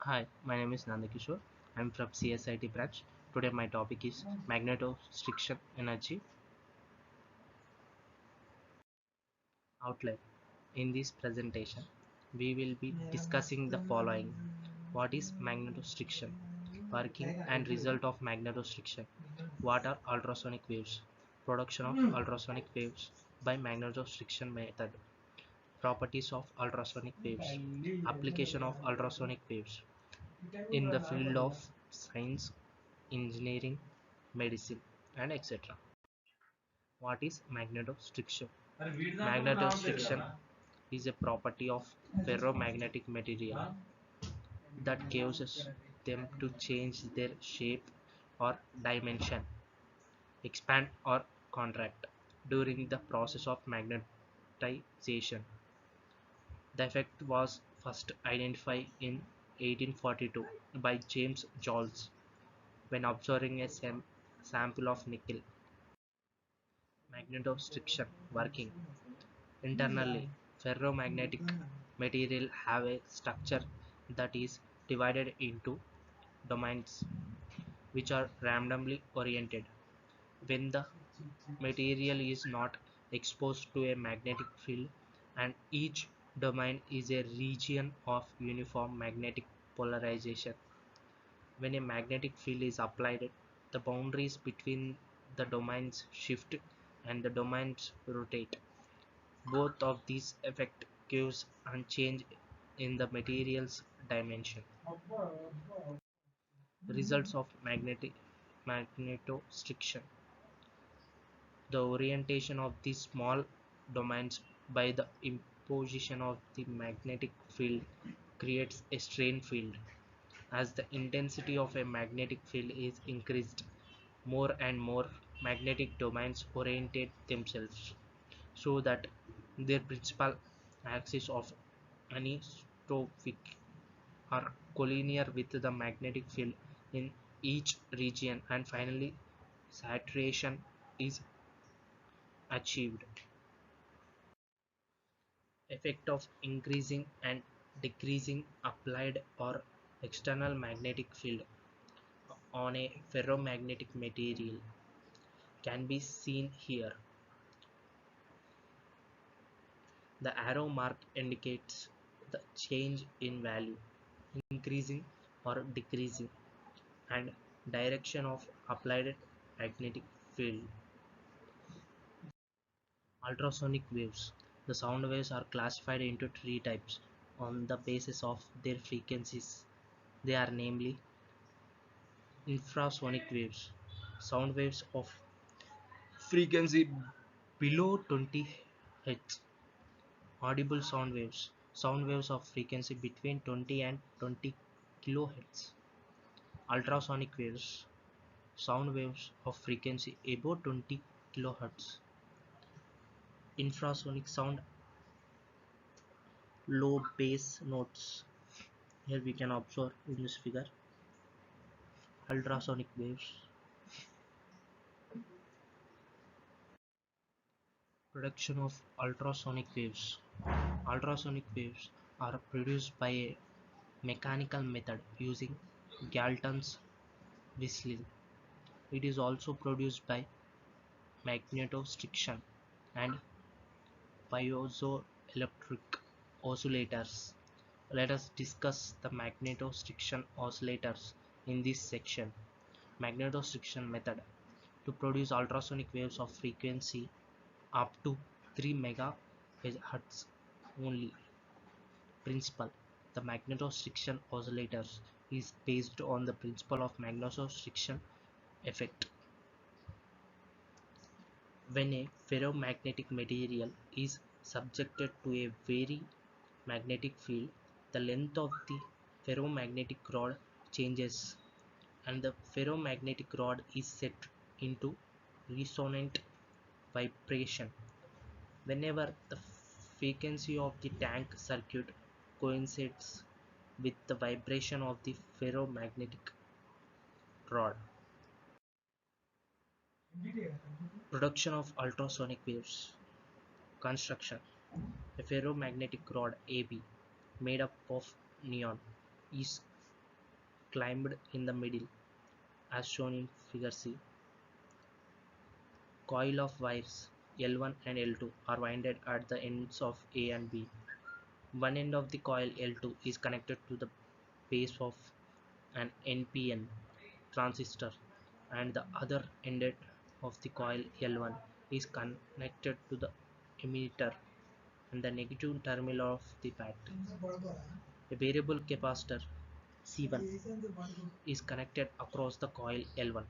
Hi, my name is Nandakishore. I'm from CSIT branch. Today my topic is magnetostriction energy outlet. In this presentation, we will be discussing the following. What is magnetostriction? Working and result of magnetostriction. What are ultrasonic waves? Production of ultrasonic waves by magnetostriction method. Properties of ultrasonic waves. Application of ultrasonic waves in the field of science, engineering, medicine, and etc. What is magnetostriction? Magnetostriction is a property of ferromagnetic material that causes them to change their shape or dimension, expand or contract during the process of magnetization. The effect was first identified in 1842 by James Joule when observing a sample of nickel. Magnetostriction working. Internally, ferromagnetic material have a structure that is divided into domains which are randomly oriented. When the material is not exposed to a magnetic field and each domain is a region of uniform magnetic polarization. When a magnetic field is applied, the boundaries between the domains shift and the domains rotate. Both of these effect gives a change in the material's dimension. Results of magnetostriction. The orientation of these small domains by the imposition of the magnetic field creates a strain field. As the intensity of a magnetic field is increased, more and more magnetic domains orientate themselves so that their principal axis of anisotropic are collinear with the magnetic field in each region, and finally saturation is achieved. Effect of increasing and decreasing applied or external magnetic field on a ferromagnetic material can be seen here. The arrow mark indicates the change in value, increasing or decreasing, and direction of applied magnetic field. Ultrasonic waves. The sound waves are classified into three types on the basis of their frequencies. They are namely infrasonic waves, sound waves of frequency below 20 Hz, audible sound waves of frequency between 20 and 20 kHz, ultrasonic waves, sound waves of frequency above 20 kHz, infrasonic sound, low bass notes. Here we can observe in this figure ultrasonic waves. Production of ultrasonic waves. Ultrasonic waves are produced by a mechanical method using Galton's whistling. It is also produced by magnetostriction and piezoelectric oscillators. Let us discuss the magnetostriction oscillators in this section. Magnetostriction method to produce ultrasonic waves of frequency up to 3 MHz only. Principle. The magnetostriction oscillators is based on the principle of magnetostriction effect. When a ferromagnetic material is subjected to a very magnetic field, the length of the ferromagnetic rod changes and the ferromagnetic rod is set into resonant vibration. Whenever the frequency of the tank circuit coincides with the vibration of the ferromagnetic rod. Production of ultrasonic waves. Construction. A ferromagnetic rod AB made up of neon is climbed in the middle, as shown in figure C. Coil of wires L1 and L2 are winded at the ends of A and B. One end of the coil L2 is connected to the base of an NPN transistor, and the other end of the coil L1 is connected to the emitter and the negative terminal of the battery. A variable capacitor C1 is connected across the coil L1.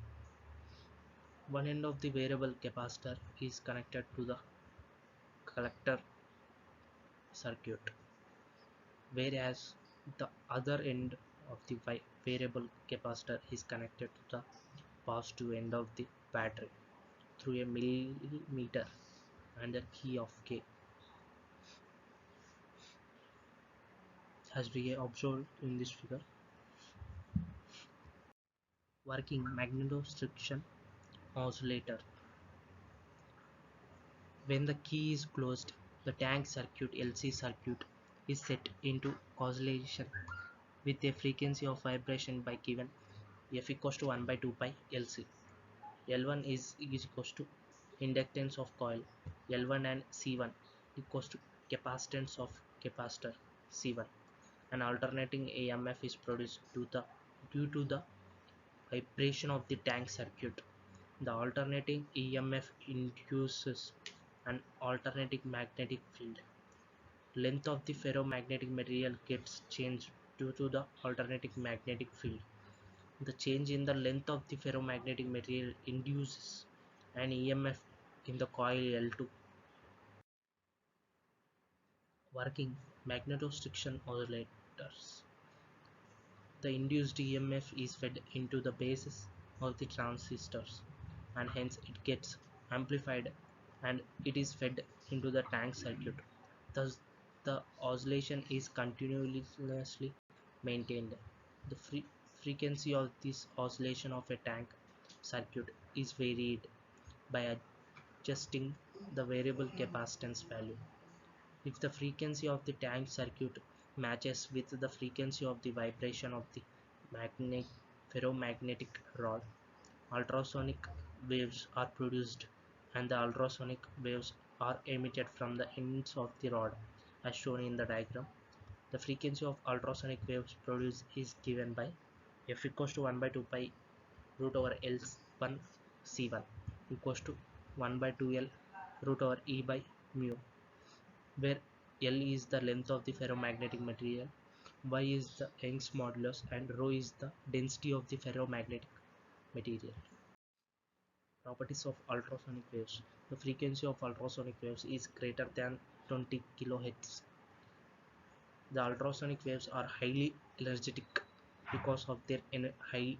One end of the variable capacitor is connected to the collector circuit, whereas the other end of the variable capacitor is connected to the positive end of the battery through a millimeter and a key of K. As we observed in this figure, working magnetostriction oscillator. When the key is closed, the tank circuit LC circuit is set into oscillation with a frequency of vibration by given F equals to 1 by 2 pi LC. L1 is equals to inductance of coil L1 and C1 equals to capacitance of capacitor C1. An alternating EMF is produced due to the vibration of the tank circuit. The alternating EMF induces an alternating magnetic field. Length of the ferromagnetic material gets changed due to the alternating magnetic field. The change in the length of the ferromagnetic material induces an EMF in the coil L2. Working magnetostriction oscillators. The induced EMF is fed into the bases of the transistors, and hence it gets amplified and it is fed into the tank circuit. Thus, the oscillation is continuously maintained. The frequency of this oscillation of a tank circuit is varied by adjusting the variable capacitance value. If the frequency of the tank circuit matches with the frequency of the vibration of the ferromagnetic rod, ultrasonic waves are produced, and the ultrasonic waves are emitted from the ends of the rod, as shown in the diagram. The frequency of ultrasonic waves produced is given by F equals to 1 by 2 pi root over L1 C1 equals to 1 by 2L root over E by mu, where L is the length of the ferromagnetic material, Y is the Young's modulus, and rho is the density of the ferromagnetic material. Properties of ultrasonic waves. The frequency of ultrasonic waves is greater than 20 kHz. The ultrasonic waves are highly energetic because of their high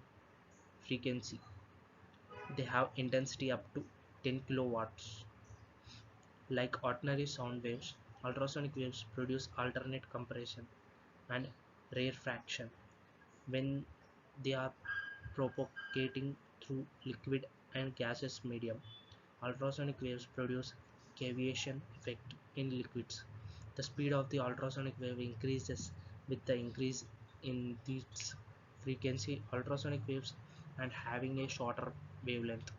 frequency. They have intensity up to 10 kilowatts. Like ordinary sound waves, ultrasonic waves produce alternate compression and rarefaction when they are propagating through liquid and gaseous medium. Ultrasonic waves produce cavitation effect in liquids. The speed of the ultrasonic wave increases with the increase in its frequency. Ultrasonic waves and having a shorter wavelength.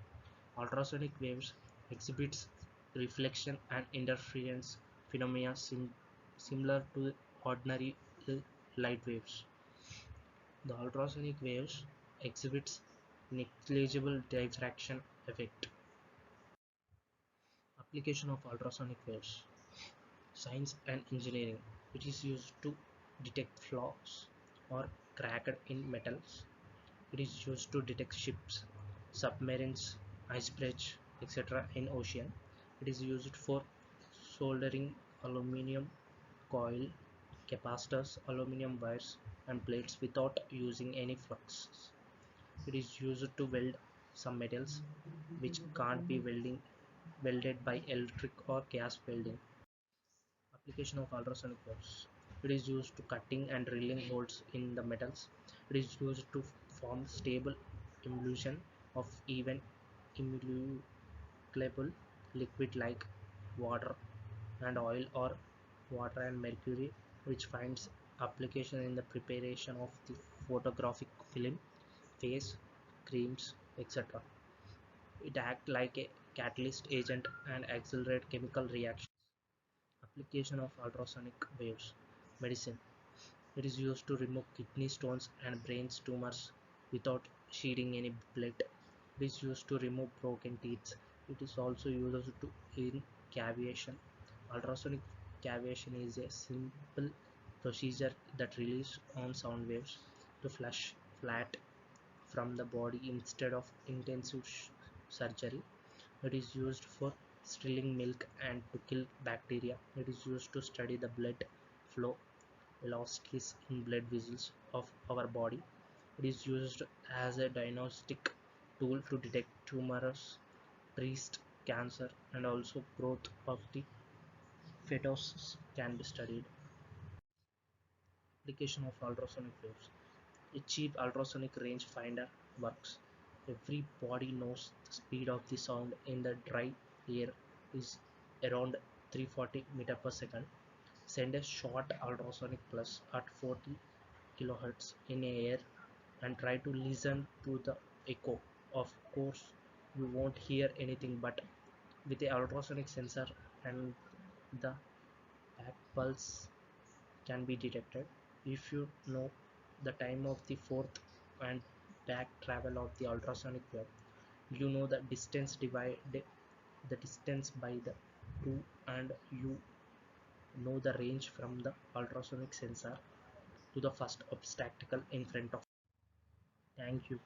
Ultrasonic waves exhibits reflection and interference phenomena similar to ordinary light waves. The ultrasonic waves exhibits negligible diffraction effect. Application of ultrasonic waves. Science and engineering. It is used to detect flaws or cracked in metals. It is used to detect ships, submarines, icebergs, etc. in ocean. It is used for soldering aluminium coil, capacitors, aluminium wires and plates without using any flux. It is used to weld some metals which can't be welded by electric or gas welding. Application of ultrasonic waves. It is used to cutting and drilling holes in the metals. It is used to form stable emulsion of even immutable liquid like water and oil or water and mercury, which finds application in the preparation of the photographic film, face, creams, etc. It acts like a catalyst agent and accelerate chemical reactions. Application of ultrasonic waves. Medicine. It is used to remove kidney stones and brain tumors without shedding any blood. It is used to remove broken teeth. It is also used in cavation. Ultrasonic cavation is a simple procedure that relies on sound waves to flush fat from the body instead of intensive surgery. It is used for stilling milk and to kill bacteria. It is used to study the blood flow velocities in blood vessels of our body. It is used as a diagnostic tool to detect tumors, breast cancer, and also growth of the fetus can be studied. Application of ultrasonic waves. A cheap ultrasonic range finder works. Everybody knows the speed of the sound in the dry air is around 340 meter per second. Send a short ultrasonic pulse at 40 kilohertz in air and try to listen to the echo. Of course, you won't hear anything, but with a ultrasonic sensor and the back pulse can be detected. If you know the time of the forth and back travel of the ultrasonic wave, you know the distance divided the distance by the 2 and you know the range from the ultrasonic sensor to the first obstacle in front of you. Thank you.